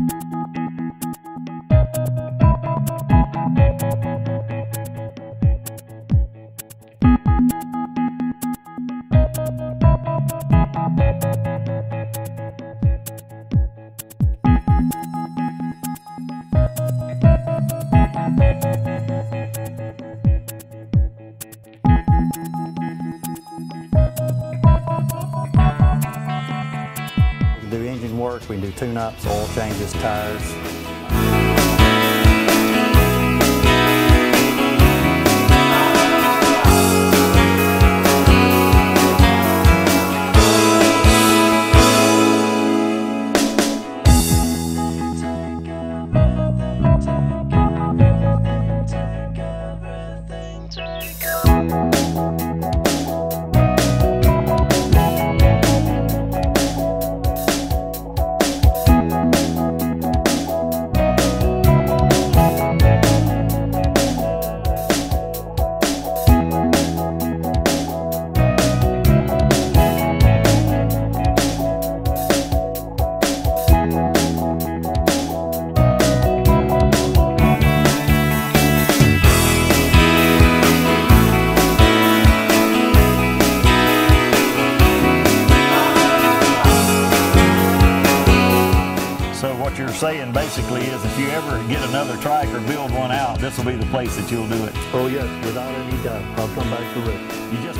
We can do engine work, we can do tune-ups, oil changes, tires. So what you're saying basically is if you ever get another trike or build one out, this will be the place that you'll do it. Oh yes, without any doubt. I'll come back to it. You just